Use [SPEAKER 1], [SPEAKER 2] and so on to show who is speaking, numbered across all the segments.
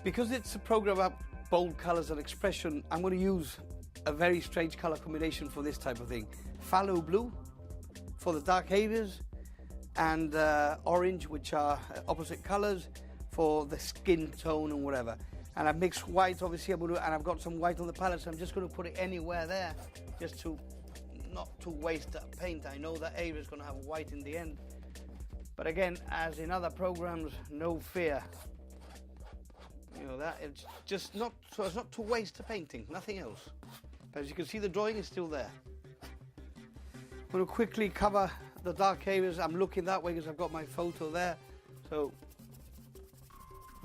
[SPEAKER 1] Because it's a program about bold colours and expression, I'm going to use a very strange colour combination for this type of thing. Phthalo blue for the dark areas, and orange, which are opposite colours, for the skin tone and whatever. And I've mixed white, obviously, and I've got some white on the palette, so I'm just going to put it anywhere there, just to not to waste that paint. I know that area is going to have white in the end, but again, as in other programs, no fear. You know that it's just not so as not to waste the painting, nothing else. But as you can see, the drawing is still there. I'm going to quickly cover the dark areas. I'm looking that way because I've got my photo there. So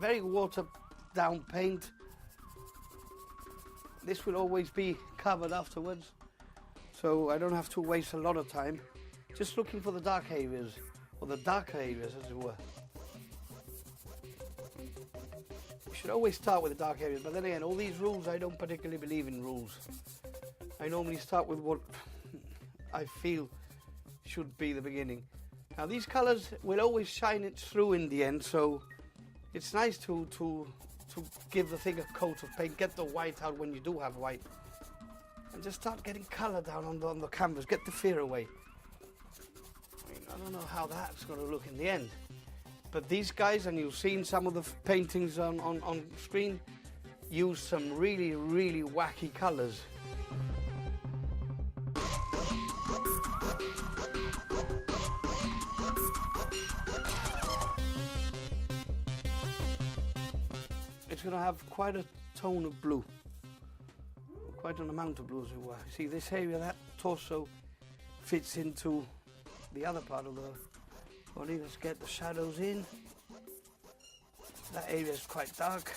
[SPEAKER 1] very watered down paint. This will always be covered afterwards, so I don't have to waste a lot of time. Just looking for the dark areas, or the darker areas as it were. You should always start with the dark areas, but then again, all these rules, I don't particularly believe in rules. I normally start with what I feel should be the beginning. Now these colours will always shine it through in the end, so it's nice to give the thing a coat of paint, get the white out when you do have white, and just start getting colour down on the canvas, get the fear away. I mean, I don't know how that's going to look in the end, but these guys, and you've seen some of the paintings on screen, use some really, really wacky colours. It's going to have quite a tone of blue, quite an amount of blue as it were. See, this area, that torso, fits into the other part of the body. Let's get the shadows in. That area is quite dark.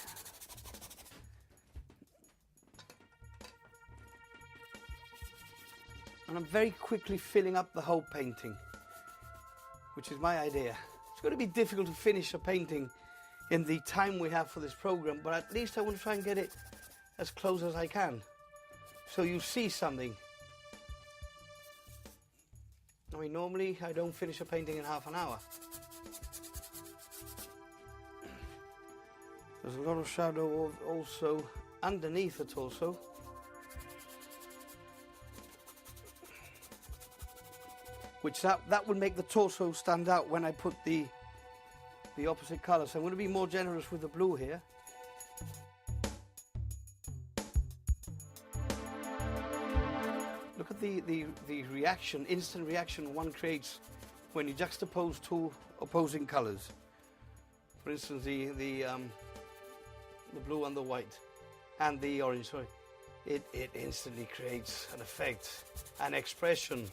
[SPEAKER 1] And I'm very quickly filling up the whole painting, which is my idea. It's going to be difficult to finish a painting in the time we have for this program, but at least I want to try and get it as close as I can, so you see something. I mean, normally I don't finish a painting in half an hour. There's a lot of shadow also underneath the torso. Which that would make the torso stand out when I put the opposite colour. So I'm going to be more generous with the blue here. Look at the reaction, instant reaction one creates when you juxtapose two opposing colours. For instance, the blue and the white, and the orange, sorry. It instantly creates an effect, an expression.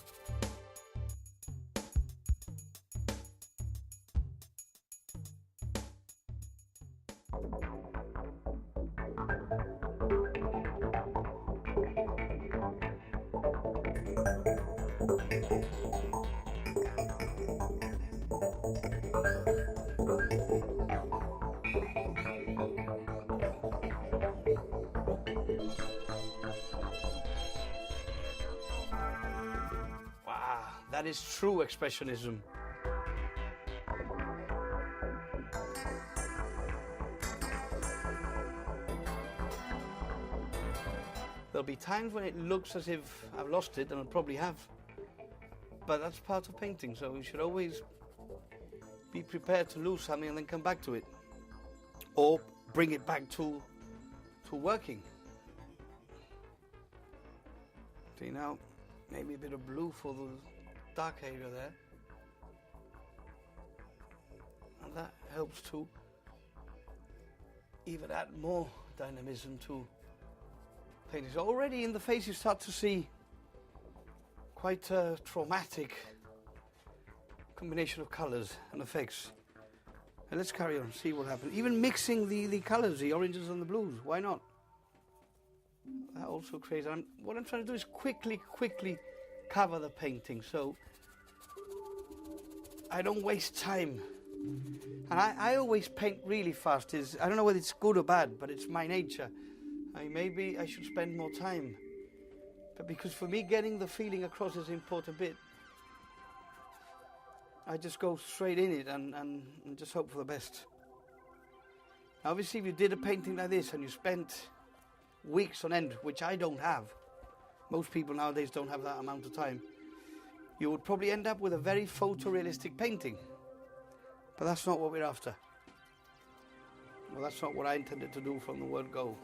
[SPEAKER 1] Wow, that is true Expressionism. There'll be times when it looks as if I've lost it, and I probably have. But that's part of painting, so you should always be prepared to lose something and then come back to it. Or bring it back to working. See now, maybe a bit of blue for the dark area there. And that helps to even add more dynamism to painting. So already in the face you start to see quite a traumatic combination of colours and effects. And let's carry on, see what happens. Even mixing the colours, the oranges and the blues, why not? That also creates, what I'm trying to do is quickly cover the painting, so I don't waste time. And I always paint really fast. I don't know whether it's good or bad, but it's my nature. Maybe I should spend more time. But because for me, getting the feeling across is an important bit. I just go straight in it and just hope for the best. Now, obviously, if you did a painting like this and you spent weeks on end, which I don't have, most people nowadays don't have that amount of time, you would probably end up with a very photorealistic painting. But that's not what we're after. Well, that's not what I intended to do from the word go.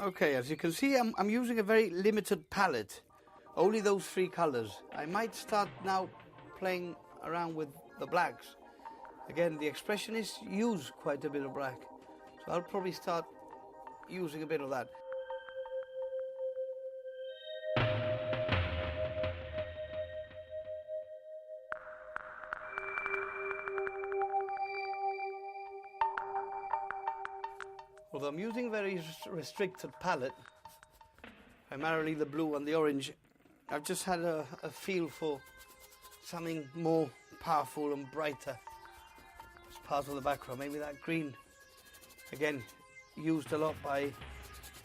[SPEAKER 1] Okay, as you can see, I'm using a very limited palette. Only those 3 colours. I might start now playing around with the blacks. Again, the Expressionists use quite a bit of black, so I'll probably start using a bit of that. Although I'm using a very restricted palette, primarily the blue and the orange, I've just had a feel for something more powerful and brighter as part of the background. Maybe that green, again, used a lot by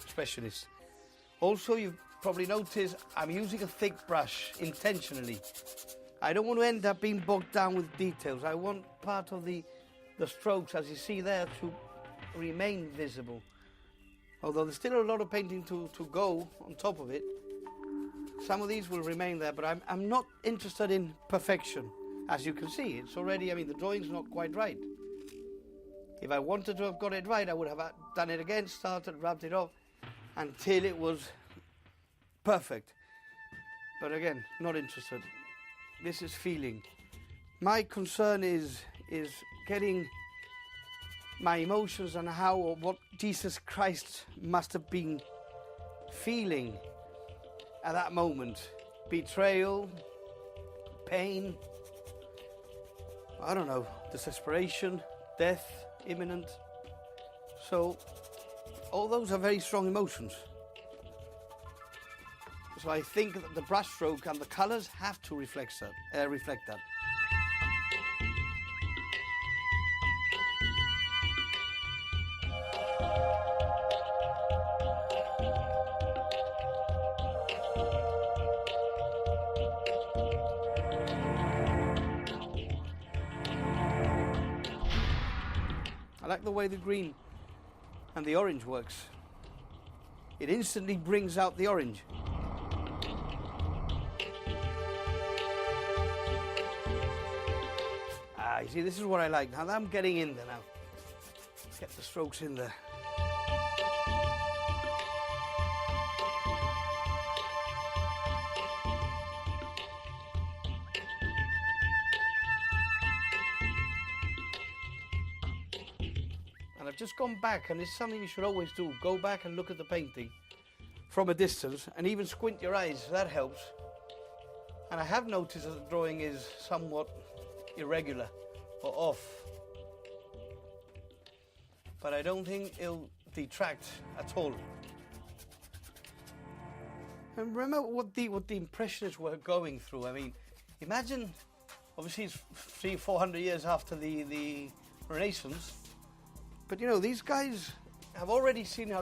[SPEAKER 1] Expressionists. Also, you've probably noticed I'm using a thick brush intentionally. I don't want to end up being bogged down with details. I want part of the strokes, as you see there, to remain visible. Although there's still a lot of painting to go on top of it. Some of these will remain there, but I'm not interested in perfection. As you can see, it's already, I mean, the drawing's not quite right. If I wanted to have got it right, I would have done it again, started, rubbed it off, until it was perfect. But again, not interested. This is feeling. My concern is getting my emotions and how or what Jesus Christ must have been feeling at that moment. Betrayal, pain, I don't know, desperation, death, imminent. So all those are very strong emotions. So I think that the brushstroke and the colours have to reflect that. I like the way the green and the orange works. It instantly brings out the orange. You see, this is what I like. Now I'm getting in there now. Let's get the strokes in there. And I've just gone back, and it's something you should always do. Go back and look at the painting from a distance, and even squint your eyes. That helps. And I have noticed that the drawing is somewhat irregular or off, but I don't think it'll detract at all. And remember what the Impressionists were going through. I mean, imagine, obviously it's 300-400 years after the Renaissance, but you know, these guys have already seen how